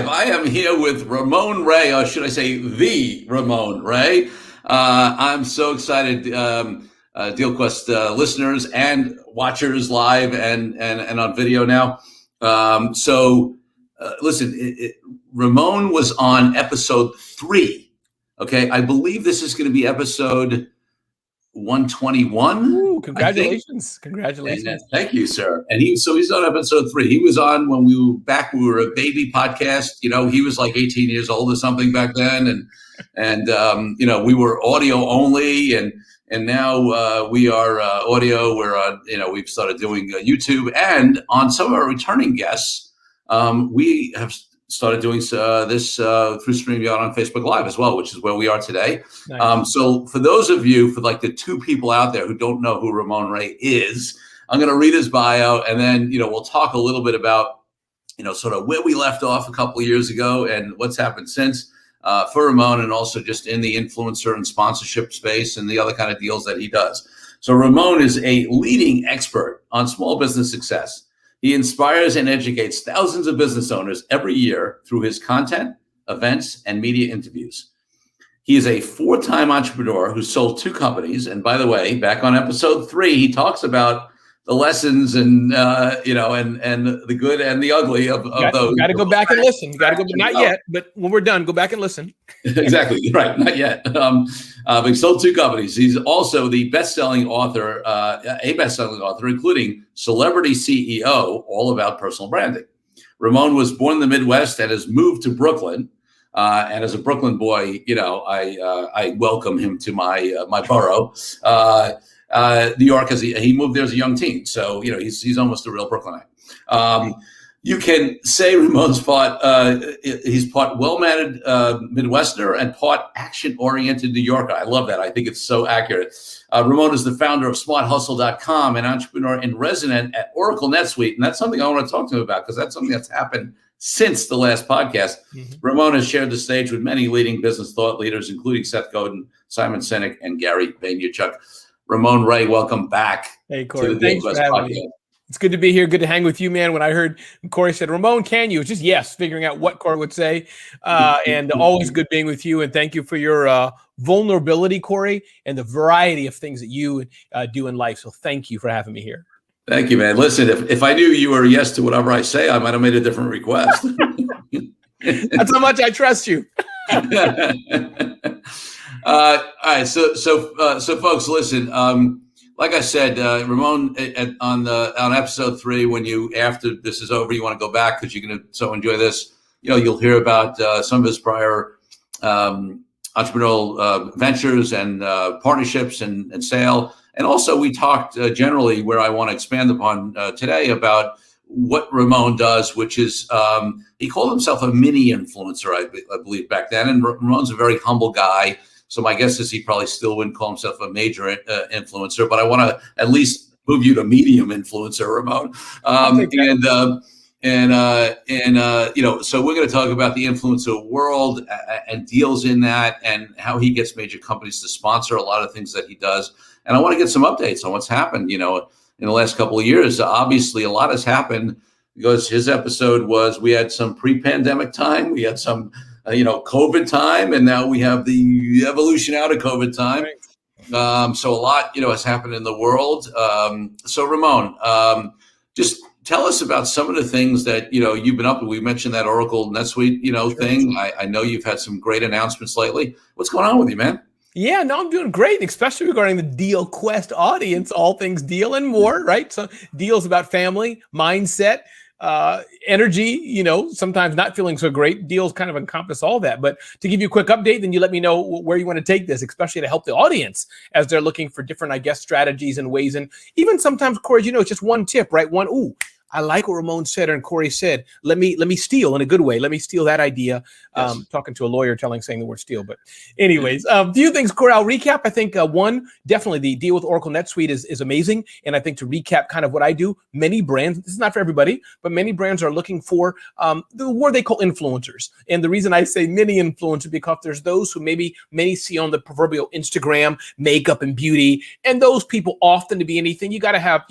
I am here with Ramon Ray, or should I say the Ramon Ray. I'm so excited, DealQuest listeners and watchers live and on video now. Listen, Ramon was on episode 3. Okay, I believe this is going to be episode 121. Ooh, congratulations. Congratulations. And, thank you, sir. And he's on episode 3. He was on when we were a baby podcast. You know, he was like 18 years old or something back then. And we were audio only. And now we are audio. We're on, we've started doing YouTube. And on some of our returning guests, we have started doing this through StreamYard on Facebook Live as well, which is where we are today. Nice. So for those of you, for like the 2 people out there who don't know who Ramon Ray is, I'm going to read his bio, and then, we'll talk a little bit about, sort of where we left off a couple of years ago and what's happened since for Ramon, and also just in the influencer and sponsorship space and the other kind of deals that he does. So Ramon is a leading expert on small business success. He inspires and educates thousands of business owners every year through his content, events, and media interviews. He is a 4-time entrepreneur who sold 2 companies. And by the way, back on episode 3, he talks about the lessons and, and the good and the ugly of those. You got to go back and listen. You got to go, not yet, but when we're done, go back and listen. Exactly. Right. Not yet. But he sold 2 companies. He's also the best-selling author, including Celebrity CEO, all about personal branding. Ramon was born in the Midwest and has moved to Brooklyn. And as a Brooklyn boy, I welcome him to my borough. New York, as he moved there as a young teen. So, he's almost a real Brooklynite. You can say Ramon's he's part well-mannered Midwesterner and part action-oriented New Yorker. I love that. I think it's so accurate. Ramon is the founder of smarthustle.com, an entrepreneur in resident at Oracle NetSuite. And that's something I want to talk to him about, because that's something that's happened since the last podcast. Mm-hmm. Ramon has shared the stage with many leading business thought leaders, including Seth Godin, Simon Sinek, and Gary Vaynerchuk. Ramon Ray, welcome back. Hey, Corey. Thanks for having me. It's good to be here. Good to hang with you, man. When I heard Corey said, Ramon, can you? It's just yes, figuring out what Corey would say. And always good being with you. And thank you for your vulnerability, Corey, and the variety of things that you do in life. So thank you for having me here. Thank you, man. Listen, if I knew you were a yes to whatever I say, I might have made a different request. That's how much I trust you. All right, so folks, listen. Like I said, Ramon, on episode 3, after this is over, you want to go back because you're going to so enjoy this. You'll hear about some of his prior entrepreneurial ventures and partnerships and sale, and also we talked generally where I want to expand upon today about what Ramon does, which is he called himself a mini influencer, I believe back then, and Ramon's a very humble guy. So my guess is he probably still wouldn't call himself a major influencer, but I want to at least move you to medium influencer, Ramon. So we're going to talk about the influencer world and deals in that, and how he gets major companies to sponsor a lot of things that he does. And I want to get some updates on what's happened, in the last couple of years. Obviously, a lot has happened, because his episode was, we had some pre-pandemic time, we had some COVID time, and now we have the evolution out of COVID time. Right. So a lot, has happened in the world. So Ramon, just tell us about some of the things that, you've been up to. We mentioned that Oracle NetSuite, thing. Sure. I know you've had some great announcements lately. What's going on with you, man? Yeah, no, I'm doing great, especially regarding the DealQuest audience, all things deal and more, right? So deals about family, mindset, energy, sometimes not feeling so great. Deals kind of encompass all that. But to give you a quick update, then you let me know where you want to take this, especially to help the audience as they're looking for different, strategies and ways. And even sometimes, Corey, it's just one tip, right? I like what Ramon said and Corey said. Let me steal in a good way. Let me steal that idea. Yes. Talking to a lawyer, saying the word steal. But anyways, a few things, Corey, I'll recap. I think one, definitely the deal with Oracle NetSuite is amazing. And I think to recap kind of what I do, many brands, this is not for everybody, but many brands are looking for the word they call influencers. And the reason I say many influencers, because there's those who many see on the proverbial Instagram, makeup and beauty. And those people often, to be anything, you got to have,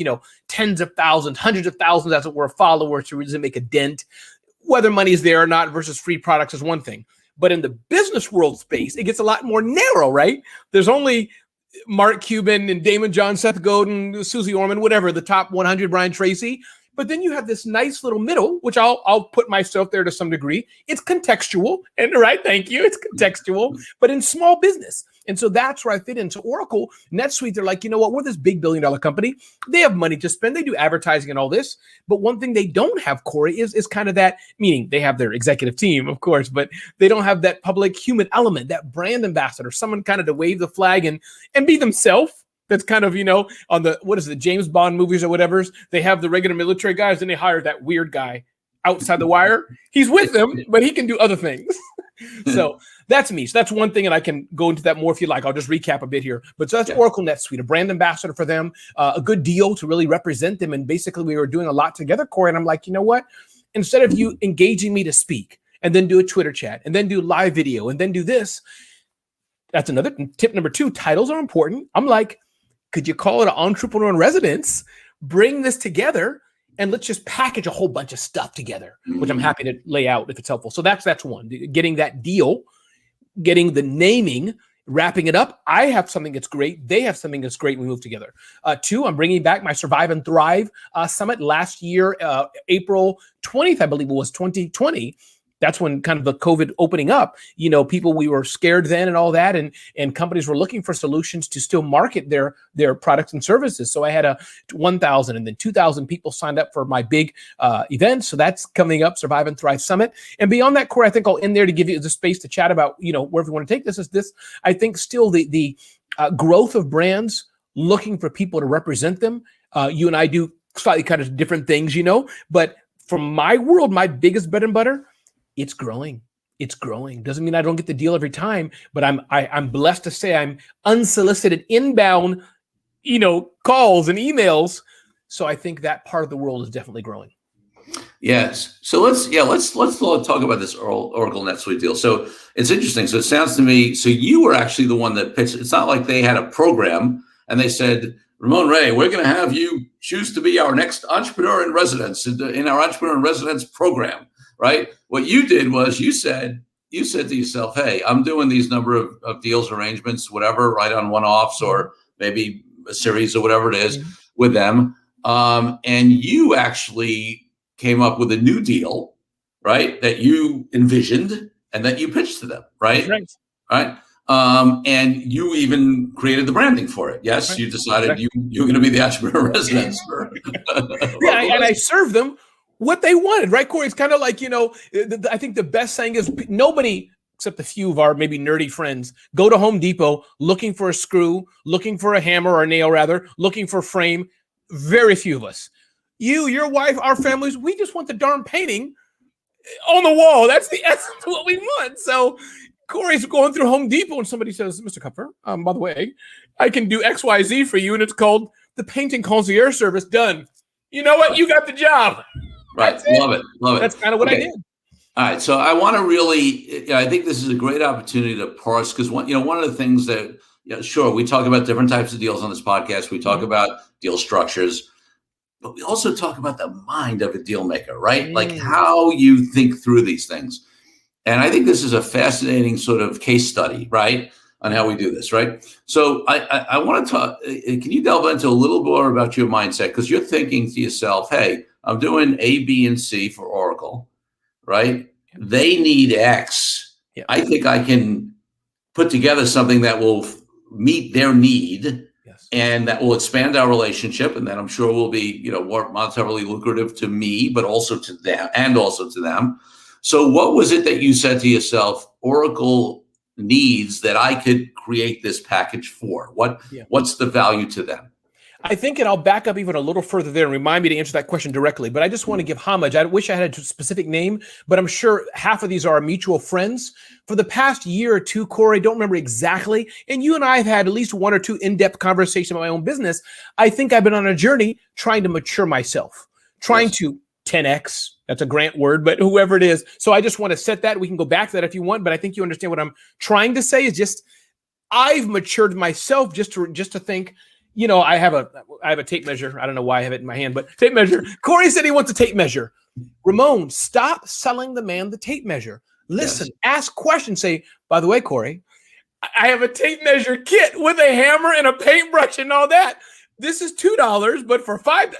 tens of thousands, hundreds of thousands, as it were, followers to really make a dent. whether money is there or not versus free products is one thing. But in the business world space, it gets a lot more narrow, right? There's only Mark Cuban and Damon John, Seth Godin, Susie Orman, whatever, the top 100, Brian Tracy. But then you have this nice little middle, which I'll put myself there to some degree. It's contextual, and right, thank you. It's contextual, but in small business. And so that's where I fit in. So Oracle, NetSuite, they're like, you know what? We're this big billion-dollar company. They have money to spend. They do advertising and all this. But one thing they don't have, Corey, is kind of that, meaning they have their executive team, of course, but they don't have that public human element, that brand ambassador, someone kind of to wave the flag and be themselves. That's kind of, on the James Bond movies or whatever. They have the regular military guys, and they hire that weird guy outside the wire. He's with them, but he can do other things. So that's me. So that's one thing, and I can go into that more if you like. I'll just recap a bit here. But so that's Oracle NetSuite, a brand ambassador for them, a good deal to really represent them. And basically, we were doing a lot together, Corey. And I'm like, you know what? Instead of you engaging me to speak and then do a Twitter chat and then do live video and then do this, that's another tip. Number 2, titles are important. I'm like, could you call it an entrepreneur in residence? Bring this together and let's just package a whole bunch of stuff together, which I'm happy to lay out if it's helpful. So that's one, getting that deal, getting the naming, wrapping it up. I have something that's great. They have something that's great. We move together. 2, I'm bringing back my Survive and Thrive Summit last year, April 20th, I believe it was 2020. That's when kind of the COVID opening up, people, we were scared then and all that. And companies were looking for solutions to still market their products and services. So I had 1,000 and then 2,000 people signed up for my big event. So that's coming up, Survive and Thrive Summit. And beyond that, Corey, I think I'll end there to give you the space to chat about, wherever you want to take this. I think still the growth of brands looking for people to represent them. You and I do slightly kind of different things, but from my world, my biggest bread and butter, it's growing. It's growing. Doesn't mean I don't get the deal every time, but I'm blessed to say I'm unsolicited inbound, calls and emails. So I think that part of the world is definitely growing. Yes. So let's talk about this Oracle NetSuite deal. So it's interesting. So it sounds to me, so you were actually the one that pitched. It's not like they had a program and they said, Ramon Ray, we're going to have you choose to be our next entrepreneur in residence in our entrepreneur in residence program. Right? What you did was you said to yourself, hey, I'm doing these number of deals, arrangements, whatever, right, on one-offs or maybe a series or whatever it is with them. And you actually came up with a new deal, right, that you envisioned and that you pitched to them, right? That's right. And you even created the branding for it. Yes, right. You decided you're going to be the entrepreneur residence. And I served them what they wanted, right, Corey? It's kind of like, I think the best saying is nobody, except a few of our maybe nerdy friends, go to Home Depot looking for a screw, looking for a hammer or a nail, rather, looking for a frame. Very few of us. You, your wife, our families, we just want the darn painting on the wall. That's the essence of what we want. So Corey's going through Home Depot and somebody says, Mr. Kupfer, by the way, I can do XYZ for you. And it's called the Painting Concierge Service. Done. You know what? You got the job. Right. Love it. That's kind of what I did. All right. So I want to really, I think this is a great opportunity to parse because one of the things that, sure, we talk about different types of deals on this podcast. We talk about deal structures, but we also talk about the mind of a deal maker, right? Like how you think through these things. And I think this is a fascinating sort of case study, right, on how we do this, right? So I want to talk, can you delve into a little more about your mindset? Because you're thinking to yourself, hey, I'm doing A, B, and C for Oracle, right? They need X. Yeah. I think I can put together something that will meet their need and that will expand our relationship. And that I'm sure will be, more monetarily lucrative to me, but also to them and also to them. So what was it that you said to yourself, Oracle needs that I could create this package for? What's the value to them? I think, and I'll back up even a little further there and remind me to answer that question directly, but I just want to give homage. I wish I had a specific name, but I'm sure half of these are our mutual friends. For the past year or two, Corey, I don't remember exactly, and you and I have had at least one or two in-depth conversations about my own business. I think I've been on a journey trying to mature myself, trying to 10X. That's a Grant word, but whoever it is. So I just want to set that. We can go back to that if you want, but I think you understand what I'm trying to say is just I've matured myself just to think, I have a tape measure. I don't know why I have it in my hand, but tape measure. Corey said he wants a tape measure. Ramon, stop selling the man the tape measure. Listen, ask questions. Say, by the way, Corey, I have a tape measure kit with a hammer and a paintbrush and all that. This is $2, but for $5.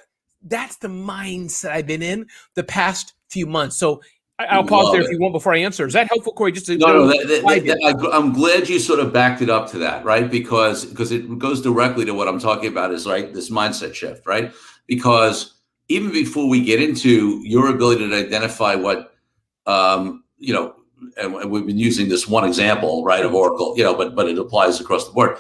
That's the mindset I've been in the past few months. So I'll pause there if you want before I answer. Is that helpful, Corey? Just to I'm glad you sort of backed it up to that, right? Because it goes directly to what I'm talking about is like this mindset shift, right? Because even before we get into your ability to identify what, and we've been using this one example, right, of Oracle, but it applies across the board.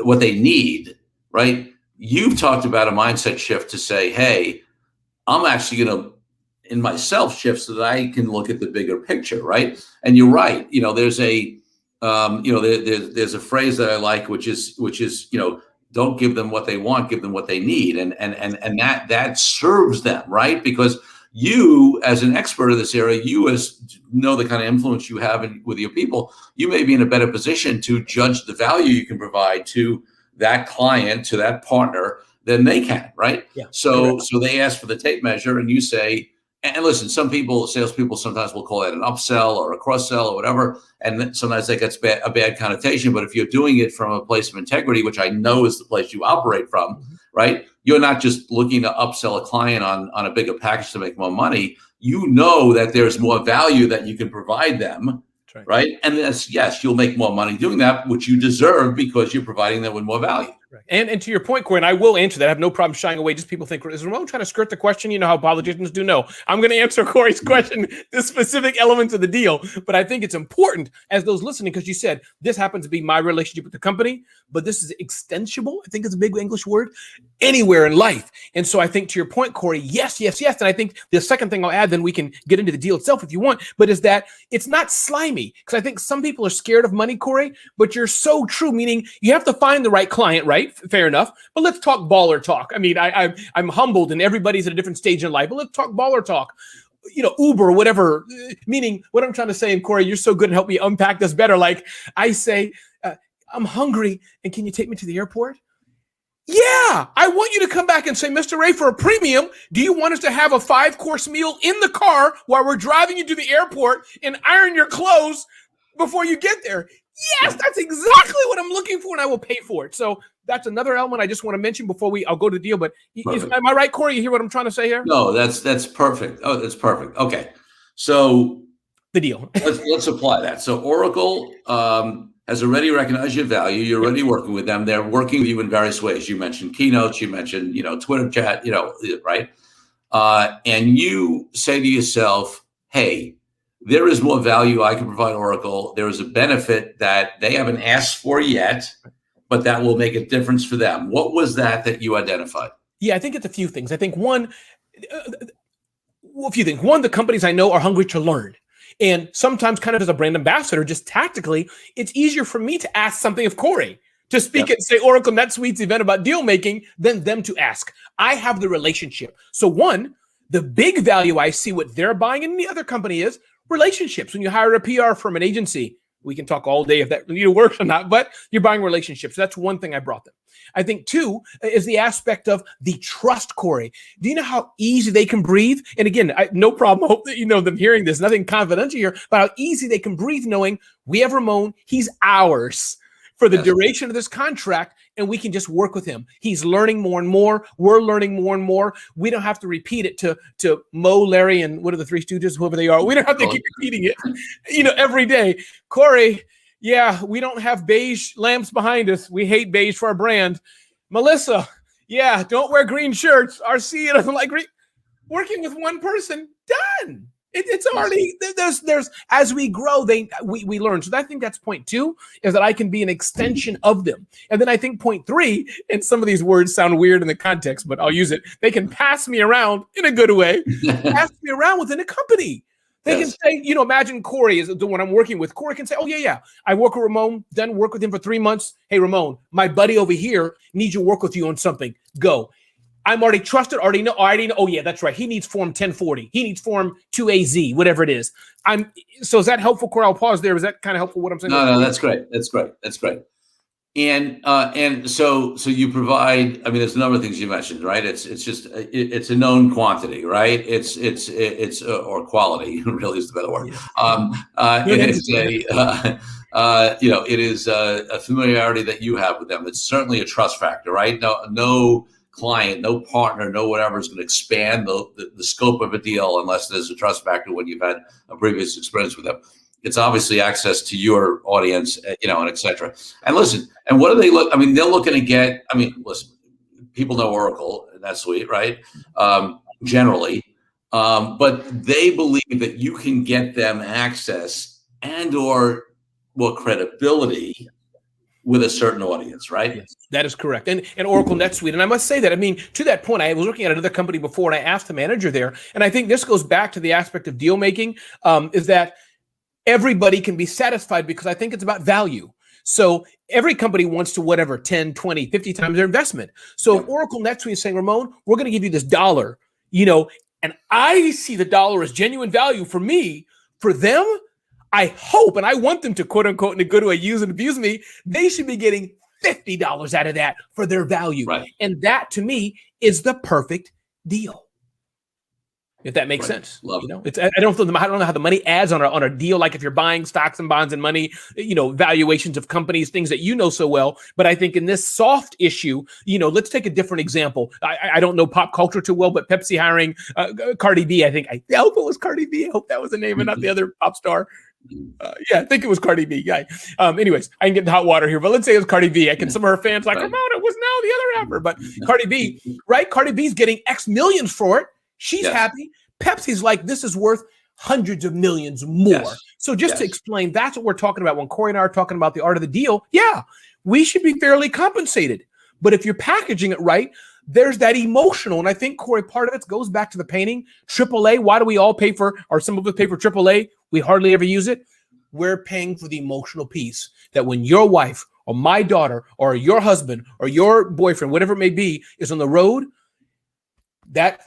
What they need, right? You've talked about a mindset shift to say, hey, I'm actually going to, in myself, shift so that I can look at the bigger picture, right? And you're right. There's a, there's a phrase that I like, which is, don't give them what they want, give them what they need, and that serves them, right? Because you, as an expert in this area, you know the kind of influence you have with your people, you may be in a better position to judge the value you can provide to that client, to that partner, than they can, right? Yeah. So they ask for the tape measure, and you say, and listen, salespeople sometimes will call it an upsell or a cross sell or whatever, and then sometimes that gets a bad connotation. But if you're doing it from a place of integrity, which I know is the place you operate from, right? You're not just looking to upsell a client on a bigger package to make more money. You know that there's more value that you can provide them, right? And yes, you'll make more money doing that, which you deserve because you're providing them with more value. Right. And to your point, Corey, and I will answer that. I have no problem shying away. Just people think, is Ramon trying to skirt the question? You know how politicians do. No, I'm going to answer Corey's question, the specific elements of the deal. But I think it's important as those listening, because you said this happens to be my relationship with the company, but this is extensible. I think it's a big English word, anywhere in life. And so I think to your point, Corey, yes. And I think the second thing I'll add, then we can get into the deal itself if you want, but is that it's not slimy. Because I think some people are scared of money, Corey, but you're so true, meaning you have to find the right client, right? Fair enough. But let's talk baller talk. I mean, I'm humbled and everybody's at a different stage in life, but let's talk baller talk. Uber, whatever, meaning what I'm trying to say, and Corey, you're so good and help me unpack this better. Like I say, I'm hungry and can you take me to the airport? Yeah, I want you to come back and say, Mr. Ray, for a premium, do you want us to have a 5-course meal in the car while we're driving you to the airport and iron your clothes before you get there? Yes, that's exactly what I'm looking for, and I will pay for it. So that's another element I just want to mention before I'll go to the deal. But am I right, Corey? You hear what I'm trying to say here? No, that's perfect. Oh, that's perfect. Okay, so the deal. let's apply that. So Oracle has already recognized your value. You're already working with them. They're working with you in various ways. You mentioned keynotes. You mentioned Twitter chat. Right? And you say to yourself, "Hey, there is more value I can provide Oracle. There is a benefit that they haven't asked for yet, but that will make a difference for them." What was that you identified? Yeah, I think it's a few things. I think a few things. One, the companies I know are hungry to learn. And sometimes kind of as a brand ambassador, just tactically, it's easier for me to ask something of Corey to speak at, say, Oracle NetSuite's event about deal making than them to ask. I have the relationship. So one, the big value I see what they're buying in the other company is relationships. When you hire a PR firm, an agency, we can talk all day if that works or not, but you're buying relationships. That's one thing I brought them. I think two is the aspect of the trust, Corey. Do you know how easy they can breathe? And again, no problem. I hope that you know them hearing this, nothing confidential here, but how easy they can breathe knowing we have Ramon, he's ours for the duration of this contract, and we can just work with him. He's learning more and more. We're learning more and more. We don't have to repeat it to Mo, Larry, and what are the three stooges, whoever they are. We don't have to keep repeating it, every day. Corey, yeah, we don't have beige lamps behind us. We hate beige for our brand. Melissa, yeah, don't wear green shirts. RC doesn't like green. Working with one person, done. It's already there's as we grow, we learn. So I think that's point two, is that I can be an extension of them. And then I think point three, and some of these words sound weird in the context, but I'll use it. They can pass me around in a good way, pass me around within a company. They can say, imagine Corey is the one I'm working with. Corey can say, oh, yeah. I work with Ramon, then work with him for 3 months. Hey, Ramon, my buddy over here needs to work with you on something. Go. I'm already trusted, already know. Oh, yeah, that's right. He needs form 1040. He needs form 2AZ, whatever it is. So is that helpful, Corey? I'll pause there. Is that kind of helpful what I'm saying? No, that's great. That's great. And so you provide. I mean, there's a number of things you mentioned, right? It's just it's a known quantity, right? It's or quality really is the better word. It is it is a familiarity that you have with them. It's certainly a trust factor, right? No client, no partner, no whatever is going to expand the scope of a deal unless there's a trust factor when you've had a previous experience with them. It's obviously access to your audience, and et cetera. And listen, and what do they look? I mean, they're looking to get. I mean, listen, people know Oracle, NetSuite, right? Generally, but they believe that you can get them access and/or credibility with a certain audience, right? Yes, that is correct. And Oracle NetSuite. And I must say that, I mean, to that point, I was looking at another company before and I asked the manager there, and I think this goes back to the aspect of deal making, is that everybody can be satisfied because I think it's about value. So every company wants to whatever, 10, 20, 50 times their investment. So if Oracle NetSuite is saying, Ramon, we're going to give you this $1, and I see the $1 as genuine value for me, for them, I hope, and I want them to quote unquote, in a good way, use and abuse me, they should be getting $50 out of that for their value. Right. And that to me is the perfect deal. If that makes sense. Love it. I don't know how the money adds on a deal, like if you're buying stocks and bonds and money, valuations of companies, things that you know so well. But I think in this soft issue, let's take a different example. I don't know pop culture too well, but Pepsi hiring Cardi B, I hope it was Cardi B. I hope that was the name and not the other pop star. I think it was Cardi B. Yeah. Anyways, I can get in hot water here, but let's say it was Cardi B. Some of her fans like, Ramon, it was now the other rapper, but Cardi B, right? Cardi B's getting X millions for it. She's happy. Pepsi's like, this is worth hundreds of millions more. Yes. So just to explain, that's what we're talking about. When Corey and I are talking about the art of the deal, we should be fairly compensated. But if you're packaging it right, there's that emotional. And I think, Corey, part of it goes back to the painting. AAA, why do we all pay for, or some of us pay for AAA? We hardly ever use it. We're paying for the emotional piece that when your wife or my daughter or your husband or your boyfriend, whatever it may be, is on the road, that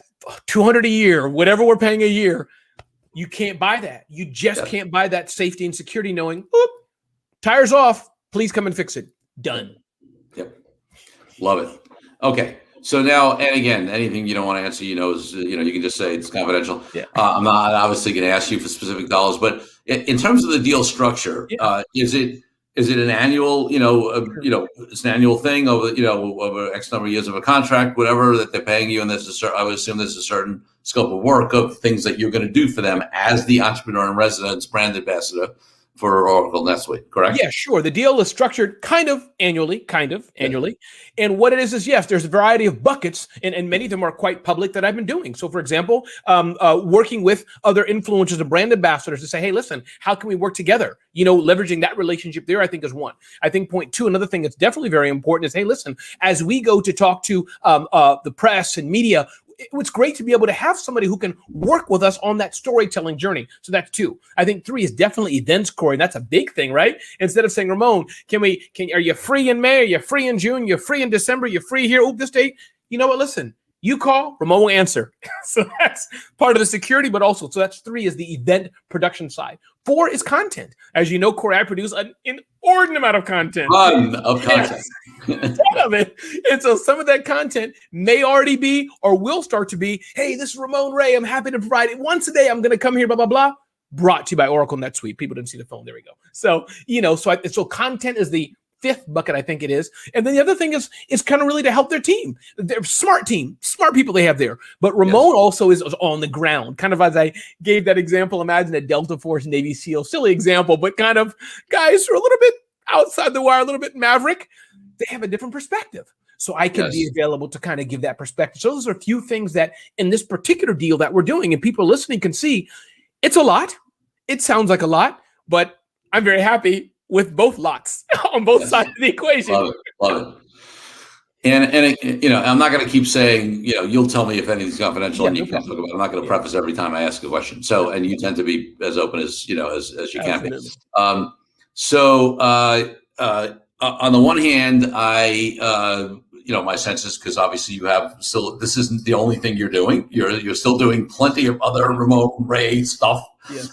$200 a year, whatever we're paying a year, you can't buy that. You just can't buy that safety and security knowing, tires off, please come and fix it. Done. Yep. Love it. Okay. So now, and again, anything you don't want to answer, is, you can just say it's confidential. Yeah. I'm not obviously going to ask you for specific dollars, but in terms of the deal structure, is it an annual, it's an annual thing over X number of years of a contract, whatever that they're paying you, and I would assume there's a certain scope of work of things that you're going to do for them as the entrepreneur in residence brand ambassador for Oracle NetSuite, correct? Yeah, sure. The deal is structured kind of annually. And what it is yes, there's a variety of buckets, and many of them are quite public that I've been doing. So, for example, working with other influencers and brand ambassadors to say, hey, listen, how can we work together? Leveraging that relationship there, I think, is one. I think point two, another thing that's definitely very important is, hey, listen, as we go to talk to the press and media, it's great to be able to have somebody who can work with us on that storytelling journey. So that's two. I think three is definitely events, Corey. And that's a big thing, right? Instead of saying, Ramon, are you free in May? Are you free in June? You're free in December? You're free here? This date? You know what? Listen, you call, Ramon will answer. So that's part of the security, but also, so that's three is the event production side. Four is content. As you know, Corey, I produce an inordinate amount of content. Ton of content. Yes, ton of it. And so some of that content may already be or will start to be, hey, this is Ramon Ray. I'm happy to provide it. Once a day, I'm going to come here, blah, blah, blah. Brought to you by Oracle NetSuite. People didn't see the phone. There we go. So, so content is the fifth bucket, I think it is. And then the other thing is kind of really to help their team. They're smart people they have there. But Ramon also is on the ground, kind of as I gave that example. Imagine a Delta Force Navy SEAL, silly example, but kind of guys who are a little bit outside the wire, a little bit maverick. They have a different perspective. So I can be available to kind of give that perspective. So those are a few things that in this particular deal that we're doing and people listening can see, it's a lot. It sounds like a lot, but I'm very happy with both lots on both sides of the equation. Love it. And I'm not going to keep saying, you'll tell me if anything's confidential and you can't talk about it. I'm not going to preface every time I ask a question. So, and you tend to be as open as, as you can be. On the one hand, my sense is because obviously you have still, this isn't the only thing you're doing. You're still doing plenty of other Ramon Ray stuff. Yes.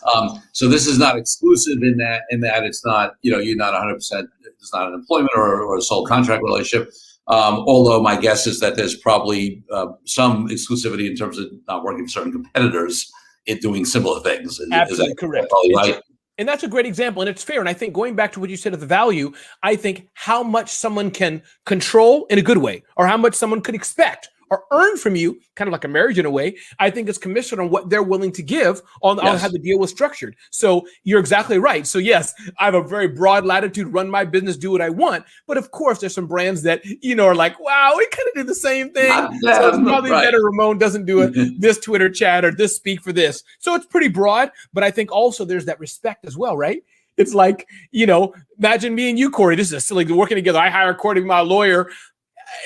So this is not exclusive in that it's not, you're not 100%, it's not an employment or a sole contract relationship. Although my guess is that there's probably some exclusivity in terms of not working with certain competitors in doing similar things. Absolutely correct. Probably right. And that's a great example, and it's fair. And I think going back to what you said of the value, I think how much someone can control in a good way, or how much someone could expect or earn from you, kind of like a marriage in a way, I think it's commissioned on what they're willing to give on how the deal was structured. So you're exactly right. So yes, I have a very broad latitude, run my business, do what I want. But of course, there's some brands that, are like, wow, we kind of do the same thing. So it's probably better Ramon doesn't do this Twitter chat or this speak for this. So it's pretty broad. But I think also there's that respect as well, right? It's like, imagine me and you, Corey. This is silly, working together. I hire Corey, my lawyer.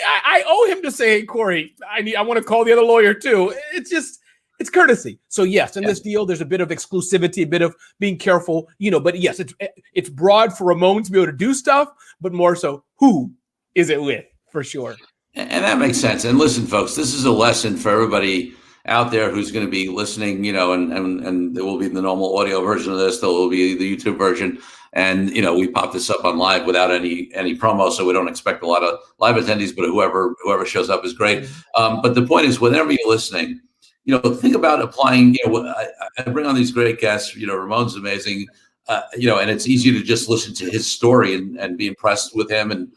I owe him to say, hey, Corey, I want to call the other lawyer too. It's courtesy. So yes, in this deal, there's a bit of exclusivity, a bit of being careful, but yes, it's broad for Ramon to be able to do stuff, but more so who is it with, for sure. And that makes sense. And listen, folks, this is a lesson for everybody out there who's going to be listening, and there will be the normal audio version of this. There will be the YouTube version. And, we pop this up on live without any promo. So we don't expect a lot of live attendees, but whoever shows up is great. But the point is, whenever you're listening, think about applying, I bring on these great guests, Ramon's amazing, and it's easy to just listen to his story and be impressed with him and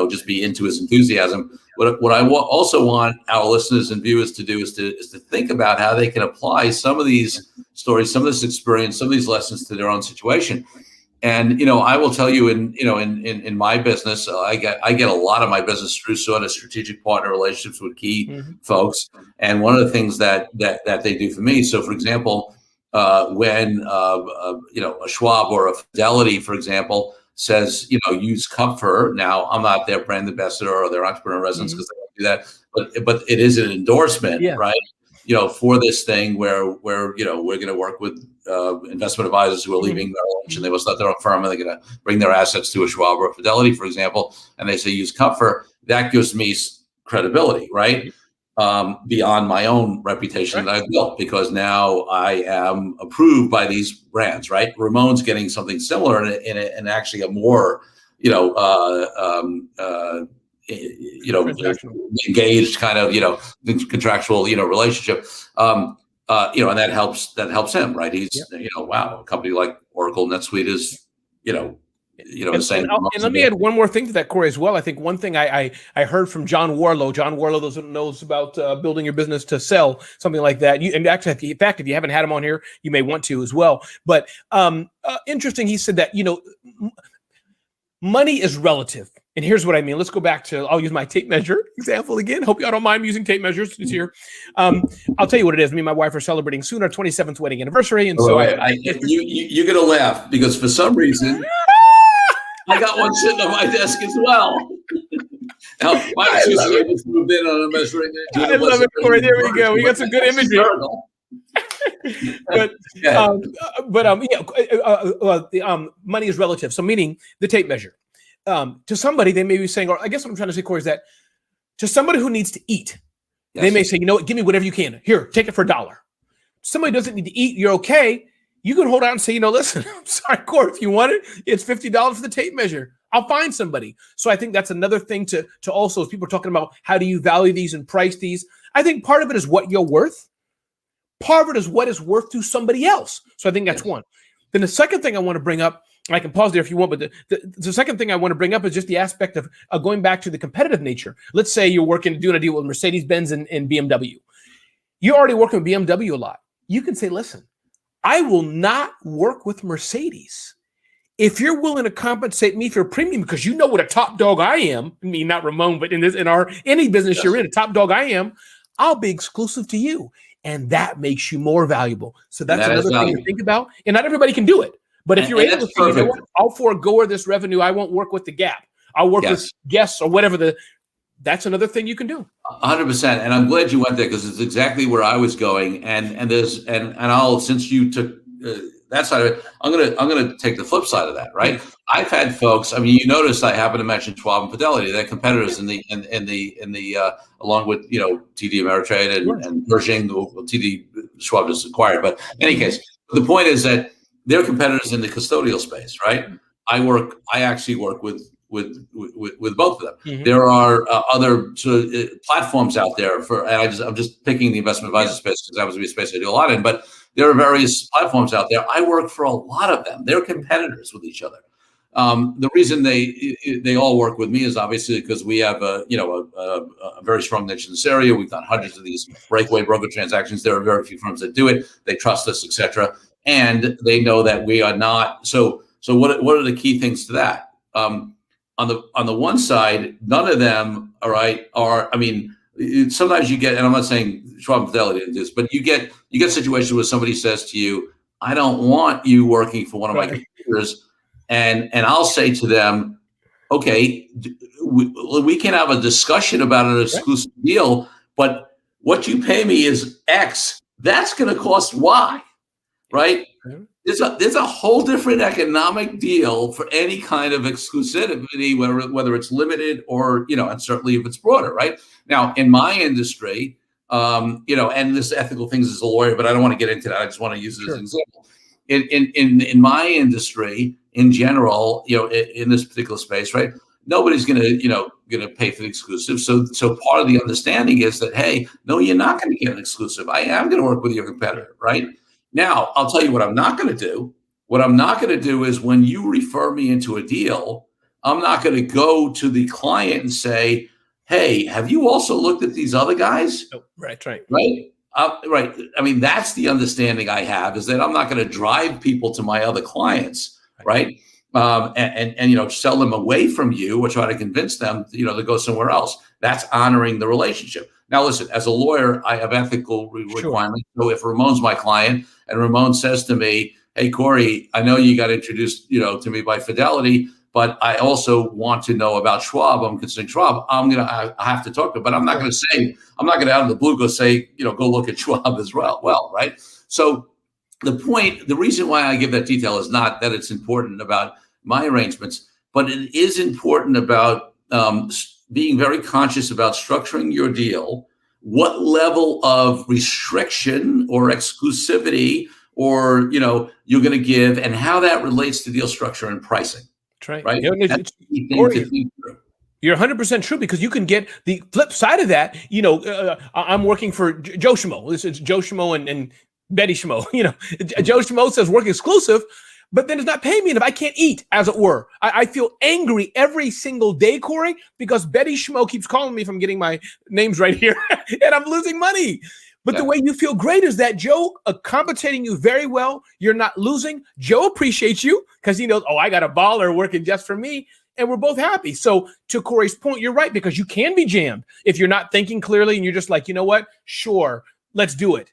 just be into his enthusiasm. What I also want our listeners and viewers to do is to think about how they can apply some of these stories, some of this experience, some of these lessons to their own situation. And I will tell you, in my business, I get a lot of my business through sort of strategic partner relationships with key folks. And one of the things that they do for me. So, for example, when a Schwab or a Fidelity, for example, says use Comfort. Now, I'm not their brand ambassador or their entrepreneur residence because they don't do that, but it is an endorsement, right? For this thing where we're going to work with investment advisors who are leaving Merrill Lynch and they will start their own firm and they're going to bring their assets to a Schwab or a Fidelity, for example, and they say use Comfort. That gives me credibility, right? Beyond my own reputation that I've built, because now I am approved by these brands, right? Ramon's getting something similar in actually a more, engaged kind of, contractual, relationship, and that helps him, right? He's, wow, a company like Oracle, NetSuite is, saying. And let me add one more thing to that, Corey, as well. I think one thing I heard from John Warlow, those who knows about building your business to sell, something like that. And actually, in fact, if you haven't had him on here, you may want to as well. But interesting, he said that, money is relative. And here's what I mean. Let's go back to, I'll use my tape measure example again. Hope y'all don't mind me using tape measures this year. I'll tell you what it is. Me and my wife are celebrating soon our 27th wedding anniversary. And so you're going to laugh because for some reason, I got one sitting on my desk as well. Now, my sister just moved in on a measuring. I love it, Corey. There we go. We got some good imagery. Money is relative. So meaning the tape measure. To somebody, they may be saying, or I guess what I'm trying to say, Corey, is that to somebody who needs to eat, they may say, what, give me whatever you can. Here, take it for $1. Somebody doesn't need to eat, you're okay. You can hold out and say, listen, I'm sorry, Corey, if you want it, it's $50 for the tape measure. I'll find somebody. So I think that's another thing to also, as people are talking about, how do you value these and price these? I think part of it is what you're worth. Part of it is what is worth to somebody else. So I think that's one. Then the second thing I want to bring up, I can pause there if you want, but the second thing I want to bring up is just the aspect of going back to the competitive nature. Let's say you're doing a deal with Mercedes-Benz and BMW. You're already working with BMW a lot. You can say, listen, I will not work with Mercedes if you're willing to compensate me for a premium, because you know what a top dog I am. I mean, not Ramon, but in any business you're in, a top dog I am. I'll be exclusive to you, and that makes you more valuable. So that's another thing to think about. And not everybody can do it. But if you're able to say, I'll forego this revenue, I won't work with the Gap. I'll work with guests or whatever that's another thing you can do. 100%. And I'm glad you went there because it's exactly where I was going. And I'll, since you took that side of it. I'm gonna take the flip side of that, right? I've had folks. I mean, you notice I happen to mention Schwab and Fidelity. They're competitors in the along with TD Ameritrade and Pershing. Well, TD Schwab just acquired, but in any case, the point is that they're competitors in the custodial space, right? I actually work with both of them. Mm-hmm. There are other sort of platforms out there and I'm just picking the investment advisor space because that was a space I do a lot in, but there are various platforms out there. I work for a lot of them. They're competitors with each other. The reason they all work with me is obviously because we have a very strong niche in this area. We've done hundreds of these breakaway broker transactions. There are very few firms that do it. They trust us, etc. And they know that we are not. So what are the key things to that? On the one side, none of them, all right, I mean, sometimes you get, and I'm not saying Schwab and Fidelity did this, but you get situations where somebody says to you, I don't want you working for one of my competitors. And I'll say to them, okay, we can have a discussion about an exclusive deal, but what you pay me is X. That's going to cost Y, right? There's a whole different economic deal for any kind of exclusivity, whether it's limited or, and certainly if it's broader, right? Now, in my industry, and this ethical things as a lawyer, but I don't want to get into that. I just want to use it as an example. In my industry, in general, in this particular space, right? Nobody's going to pay for the exclusive. So part of the understanding is that, hey, no, you're not going to get an exclusive. I am going to work with your competitor, right? Now, I'll tell you what I'm not going to do. What I'm not going to do is when you refer me into a deal, I'm not going to go to the client and say, hey, have you also looked at these other guys? Oh, right. Right. I mean, that's the understanding I have, is that I'm not going to drive people to my other clients, right? And sell them away from you or try to convince them, to go somewhere else. That's honoring the relationship. Now, listen, as a lawyer, I have ethical requirements. So if Ramon's my client and Ramon says to me, hey, Corey, I know you got introduced, to me by Fidelity, but I also want to know about Schwab. I'm considering Schwab. I have to talk to him, but I'm not going to out of the blue go say, go look at Schwab as well, right? So the reason why I give that detail is not that it's important about my arrangements, but it is important about being very conscious about structuring your deal, what level of restriction or exclusivity or you're going to give, and how that relates to deal structure and pricing. That's right. You're 100% true, because you can get the flip side of that. I'm working for Joe Schmo. This is Joe Schmo and Betty Schmo. Joe Schmo says work exclusive, but then it's not paying me enough. I can't eat, as it were. I feel angry every single day, Corey, because Betty Schmo keeps calling me if I'm getting my names right here, and I'm losing money. But the way you feel great is that Joe compensating you very well. You're not losing. Joe appreciates you because he knows, I got a baller working just for me, and we're both happy. So to Corey's point, you're right, because you can be jammed if you're not thinking clearly and you're just like, you know what? Sure, let's do it.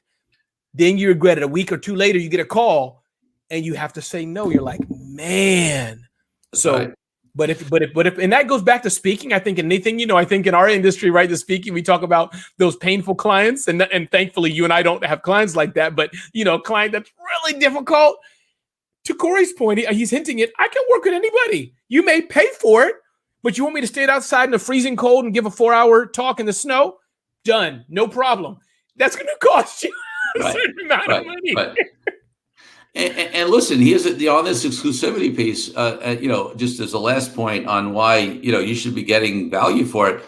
Then you regret it. A week or two later, you get a call and you have to say no. You're like, man. So, right. But if, and that goes back to speaking. I think in anything, I think in our industry, right, the speaking, we talk about those painful clients, and thankfully you and I don't have clients like that. But a client that's really difficult. To Corey's point, he's hinting it. I can work with anybody. You may pay for it, but you want me to stand outside in the freezing cold and give a 4-hour talk in the snow? Done, no problem. That's going to cost you a certain amount of money. Right. And listen, here's on this exclusivity piece, just as a last point on why, you should be getting value for it,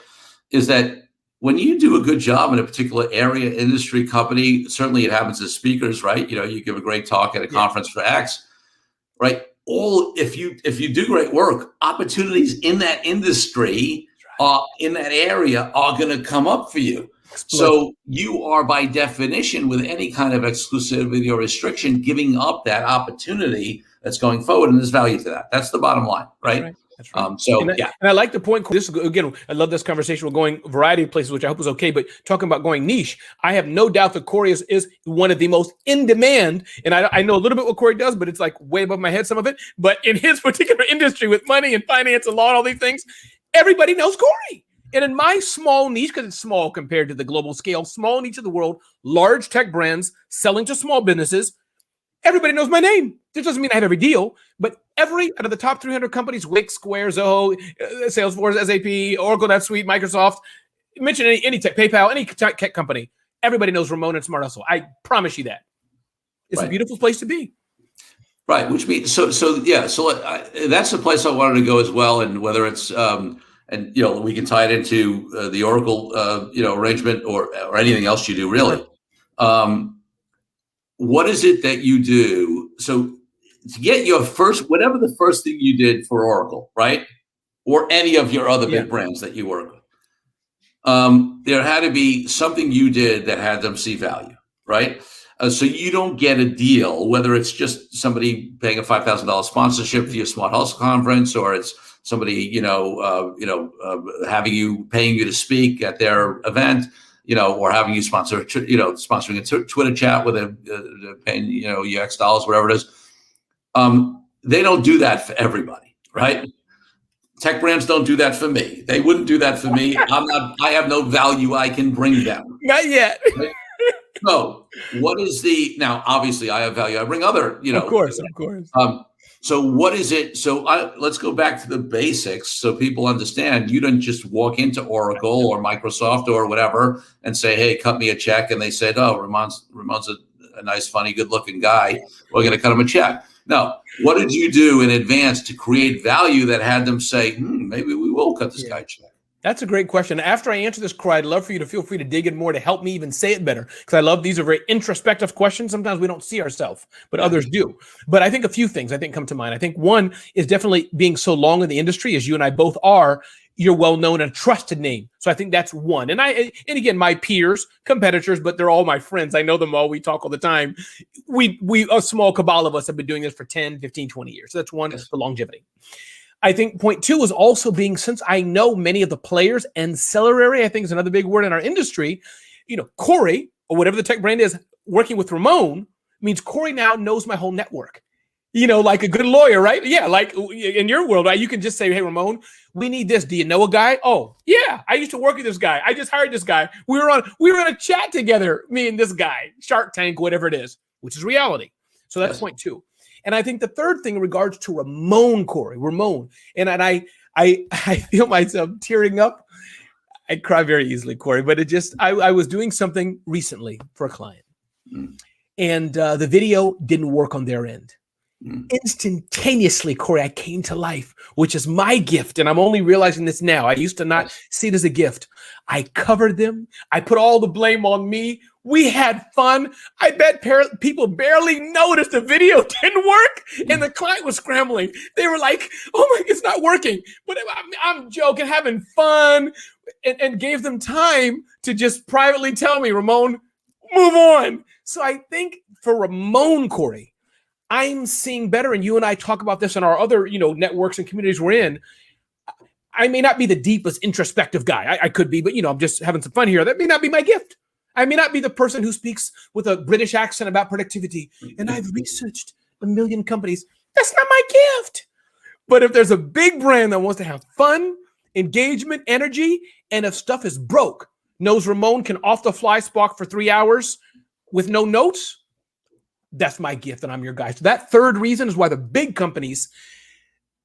is that when you do a good job in a particular area, industry, company, certainly it happens as speakers, right? You give a great talk at a conference for X, right? If you do great work, opportunities in that industry, in that area are going to come up for you. So you are, by definition, with any kind of exclusivity or restriction, giving up that opportunity that's going forward, and there's value to that. That's the bottom line, right? That's right. And I like the point. This again, I love this conversation. We're going a variety of places, which I hope is okay. But talking about going niche, I have no doubt that Corey is one of the most in demand. And I know a little bit what Corey does, but it's like way above my head, some of it. But in his particular industry with money and finance and law and all these things, everybody knows Corey. And in my small niche, because it's small compared to the global scale, small niche of the world, large tech brands selling to small businesses, everybody knows my name. This doesn't mean I have every deal, but every out of the top 300 companies, Wix, Square, Zoho, Salesforce, SAP, Oracle, NetSuite, Microsoft, mention any tech, PayPal, any tech company, everybody knows Ramon and Smart Hustle. I promise you that. It's a beautiful place to be. Right, which means so that's the place I wanted to go as well, and whether it's and we can tie it into the Oracle arrangement or anything else you do really. What is it that you do? So to get your first, whatever the first thing you did for Oracle, right, or any of your other big brands that you work with, there had to be something you did that had them see value, right? So you don't get a deal, whether it's just somebody paying a $5,000 sponsorship for your Smart Hustle conference, or it's somebody paying you to speak at their event, or having you sponsoring a Twitter chat with paying you X dollars, whatever it is. They don't do that for everybody, right? Tech brands don't do that for me. They wouldn't do that for me. I have no value I can bring them. Not yet. Right? So what is now, obviously I have value. I bring other, Of course. So what is it? So let's go back to the basics so people understand. You don't just walk into Oracle or Microsoft or whatever and say, hey, cut me a check. And they said, oh, Ramon's a nice, funny, good looking guy. We're going to cut him a check. No, what did you do in advance to create value that had them say, maybe we will cut this guy a check? That's a great question. After I answer this, Corey, I'd love for you to feel free to dig in more to help me even say it better, because I love these are very introspective questions. Sometimes we don't see ourselves, but others do. But I think a few things come to mind. I think one is definitely being so long in the industry as you and I both are. You're well known and a trusted name. So I think that's one. And again, my peers, competitors, but they're all my friends. I know them all. We talk all the time. We a small cabal of us have been doing this for 10, 15, 20 years. So that's one, the longevity. I think point two is also being, since I know many of the players, ancillary, I think is another big word in our industry. Corey, or whatever the tech brand is, working with Ramon means Corey now knows my whole network. Like a good lawyer, right? Yeah, like in your world, right? You can just say, hey, Ramon, we need this. Do you know a guy? Oh, yeah, I used to work with this guy. I just hired this guy. We were in a chat together, me and this guy, Shark Tank, whatever it is, which is reality. So that's point two. And I think the third thing in regards to Ramon, Corey, and I feel myself tearing up. I cry very easily, Corey, but I was doing something recently for a client, and the video didn't work on their end. Instantaneously, Corey, I came to life, which is my gift. And I'm only realizing this now. I used to not see it as a gift. I covered them. I put all the blame on me. We had fun. I bet people barely noticed the video didn't work. And the client was scrambling. They were like, oh my, it's not working. But I'm joking, having fun, and gave them time to just privately tell me, Ramon, move on. So I think for Ramon, Corey, I'm seeing better, and you and I talk about this in our other, networks and communities we're in. I may not be the deepest introspective guy. I could be, but I'm just having some fun here. That may not be my gift. I may not be the person who speaks with a British accent about productivity, and I've researched a million companies. That's not my gift. But if there's a big brand that wants to have fun, engagement, energy, and if stuff is broke, knows Ramon can off the fly spark for 3 hours with no notes, that's my gift, and I'm your guy. So that third reason is why the big companies,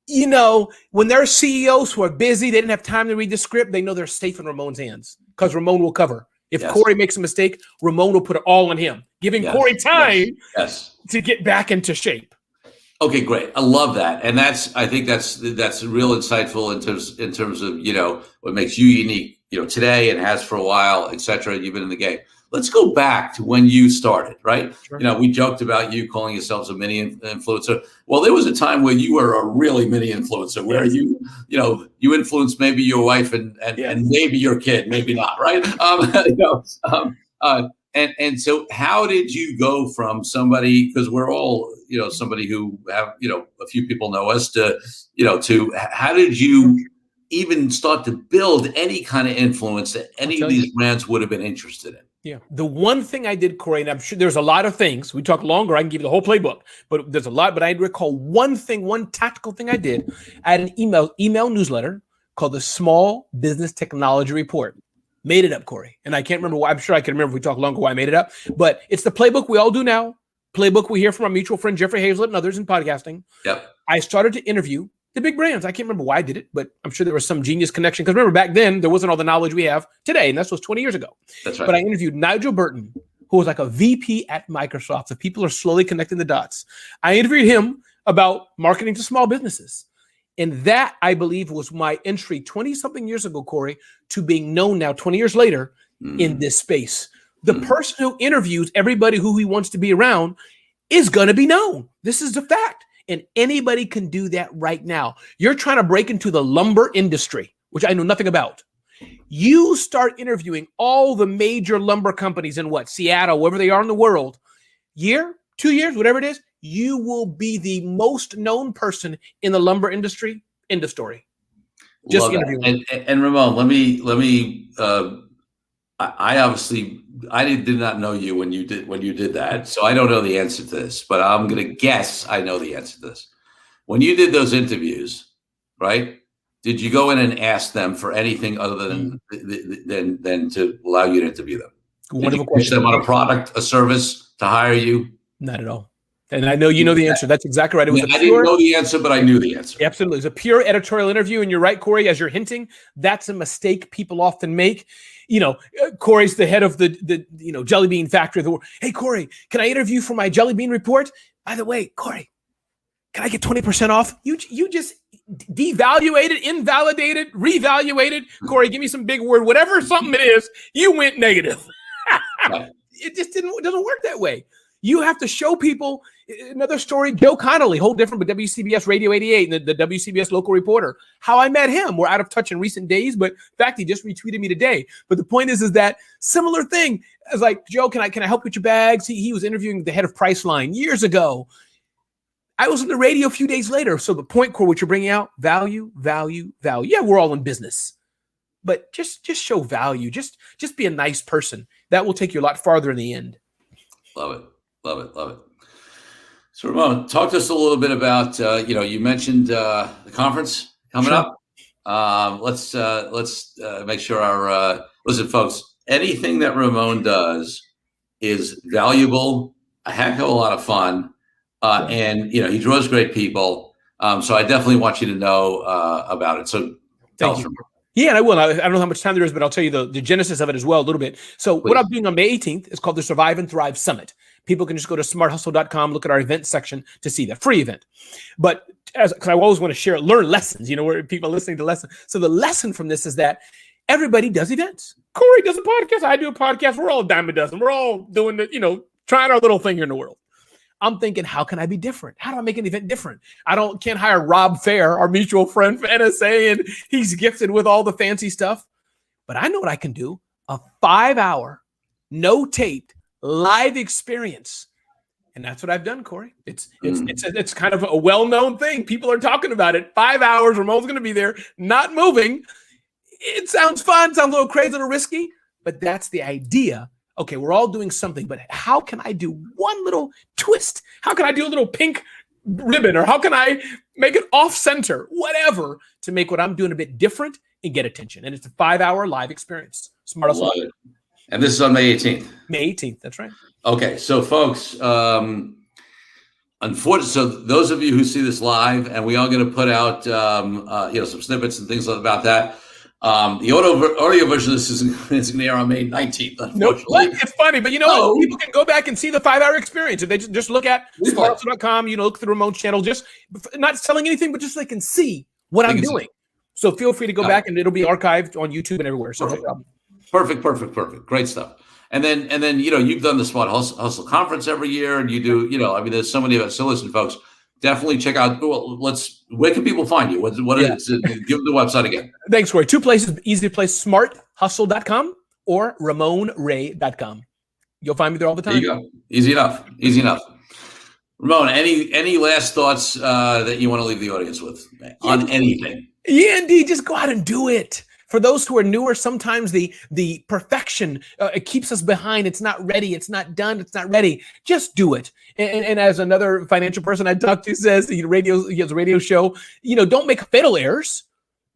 when their CEOs who are busy, they didn't have time to read the script, they know they're safe in Ramon's hands because Ramon will cover. If Corey makes a mistake, Ramon will put it all on him, giving Corey time to get back into shape. Okay, great. I love that. And I think that's real insightful in terms of, what makes you unique, today and has for a while, et cetera. You've been in the game. Let's go back to when you started, right? Sure. We joked about you calling yourselves a mini influencer. Well, there was a time where you were a really mini influencer, where you influenced maybe your wife and maybe your kid, maybe not, right? And so how did you go from somebody, because we're all, somebody who have, a few people know us, to how did you even start to build any kind of influence that any of these brands would have been interested in? Yeah. The one thing I did, Corey, and I'm sure there's a lot of things. We talk longer. I can give you the whole playbook, but there's a lot. But I recall one tactical thing I did. I had an email newsletter called the Small Business Technology Report. Made it up, Corey. And I can't remember why. I'm sure I can remember if we talk longer why I made it up. But it's the playbook we all do now. playbook we hear from our mutual friend Jeffrey Hazlett and others in podcasting. Yep. I started to interview the big brands. I can't remember why I did it, but I'm sure there was some genius connection. Because remember, back then, there wasn't all the knowledge we have today, and this was 20 years ago. That's right. But I interviewed Nigel Burton, who was like a VP at Microsoft. So people are slowly connecting the dots. I interviewed him about marketing to small businesses. And that, I believe, was my entry 20-something years ago, Corey, to being known now 20 years later in this space. The person who interviews everybody who he wants to be around is going to be known. This is the fact. And anybody can do that right now. You're trying to break into the lumber industry, which I know nothing about. You start interviewing all the major lumber companies in Seattle, wherever they are in the world, year, 2 years, whatever it is, you will be the most known person in the lumber industry. End of story. Just interviewing. And Ramon, let me. I obviously did not know you when you did that, so I don't know the answer to this. But I'm going to guess I know the answer to this. When you did those interviews, right? Did you go in and ask them for anything other than to allow you to interview them? Did you push them on a product, a service to hire you? Not at all. And I know you know the answer. That's exactly right. I didn't know the answer, but I knew the answer. Absolutely. It's a pure editorial interview. And you're right, Corey, as you're hinting, that's a mistake people often make. Corey's the head of the jelly bean factory. Hey, Corey, can I interview for my jelly bean report? By the way, Corey, can I get 20% off? You just devaluated, invalidated, revaluated. Corey, give me some big word, whatever something it is, you went negative. Right. It just doesn't work that way. You have to show people. Another story, Joe Connolly, whole different, but WCBS Radio 88 and the WCBS local reporter. How I met him. We're out of touch in recent days, but in fact, he just retweeted me today. But the point is that similar thing. I was like, Joe, can I help with your bags? He was interviewing the head of Priceline years ago. I was on the radio a few days later. So the point, Core, what you're bringing out, value. Yeah, we're all in business, but just show value. Just be a nice person. That will take you a lot farther in the end. Love it. So Ramon, talk to us a little bit about, you mentioned the conference coming up. Let's make sure listen, folks, anything that Ramon does is valuable, a heck of a lot of fun. And, he draws great people. So I definitely want you to know about it. So tell us. Yeah, and I will. I don't know how much time there is, but I'll tell you the genesis of it as well a little bit. So What I'm doing on May 18th is called the Survive and Thrive Summit. People can just go to smarthustle.com, look at our event section to see that free event. But because I always want to learn lessons, where people are listening to lessons. So the lesson from this is that everybody does events. Corey does a podcast. I do a podcast. We're all a dime a dozen. We're all doing trying our little thing here in the world. I'm thinking, how can I be different? How do I make an event different? Can't hire Rob Fair, our mutual friend for NSA, and he's gifted with all the fancy stuff. But I know what I can do. A 5-hour, no-taped, live experience. And that's what I've done, Corey. It's kind of a well-known thing. People are talking about it. 5 hours, Ramon's going to be there, not moving. It sounds fun, sounds a little crazy, a little risky, but that's the idea. Okay, we're all doing something, but how can I do one little twist? How can I do a little pink ribbon? Or how can I make it off center? Whatever, to make what I'm doing a bit different and get attention. And it's a 5-hour live experience. Smart Hustle. Love it. And this is on May 18th. May 18th, that's right. Okay, so folks, unfortunately, so those of you who see this live, and we are going to put out some snippets and things about that. The audio version of this is going to air on May 19th. Nope. It's funny, but people can go back and see the 5-hour experience. If they just look at smarthustle.com, look through Ramon's channel, just not selling anything, but just so they can see what I'm doing. So feel free to go back, and it'll be archived on YouTube and everywhere. So no problem. Perfect. Great stuff. And then you've done the Smart Hustle Conference every year, and you do, there's so many of us. So listen, folks, definitely check out. Where can people find you? What is it? Give them the website again. Thanks, Corey. 2 places, easy place, smarthustle.com or ramonray.com. You'll find me there all the time. There you go. Easy enough. Ramon, any last thoughts that you want to leave the audience with on anything? Yeah, indeed. Just go out and do it. For those who are newer, sometimes the perfection it keeps us behind. It's not ready. It's not done. It's not ready. Just do it. And as another financial person I talked to says, he has a radio show. Don't make fatal errors.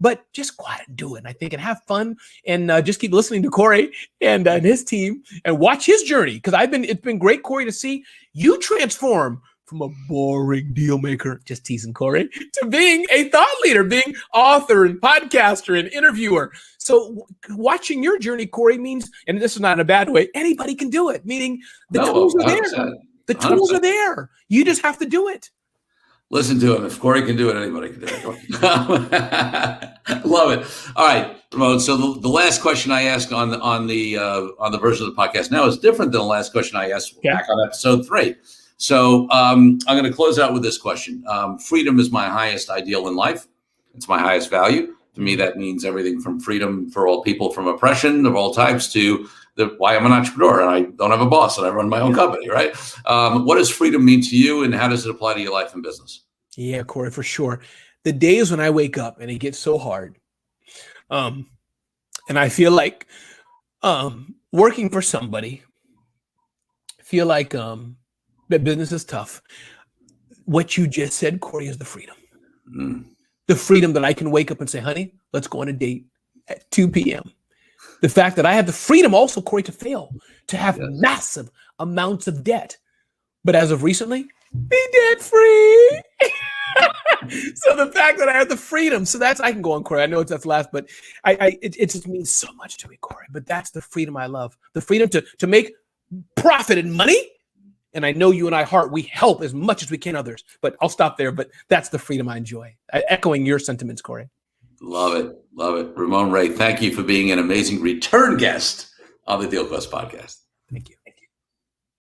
but just go out and do it. And I think, and have fun, and just keep listening to Corey and his team, and watch his journey. Because it's been great, Corey, to see you transform from a boring deal maker, just teasing Corey, to being a thought leader, being author and podcaster and interviewer. So watching your journey, Corey, means, and this is not in a bad way, anybody can do it, meaning the tools are there. 100%. The tools are there. You just have to do it. Listen to him. If Corey can do it, anybody can do it. Love it. All right, Ramon. So the last question I ask on the version of the podcast now is different than the last question I asked back on episode 3. So I'm going to close out with this question. Freedom is my highest ideal in life. It's my highest value. To me, that means everything from freedom for all people from oppression of all types to why I'm an entrepreneur and I don't have a boss and I run my own company, right? What does freedom mean to you, and how does it apply to your life and business? Yeah, Corey, for sure. The days when I wake up and it gets so hard, and I feel like working for somebody, feel like that business is tough. What you just said, Corey, is the freedom. The freedom that I can wake up and say, honey, let's go on a date at 2 p.m. The fact that I have the freedom also, Corey, to fail, to have massive amounts of debt. But as of recently, be debt free. So the fact that I have the freedom, so I can go on, Corey. I know that's last, but it just means so much to me, Corey. But that's the freedom I love. The freedom to make profit and money. And I know you and we help as much as we can others, but I'll stop there. But that's the freedom I enjoy. Echoing your sentiments, Corey. Love it. Love it. Ramon Ray, thank you for being an amazing return guest on the Deal Quest podcast.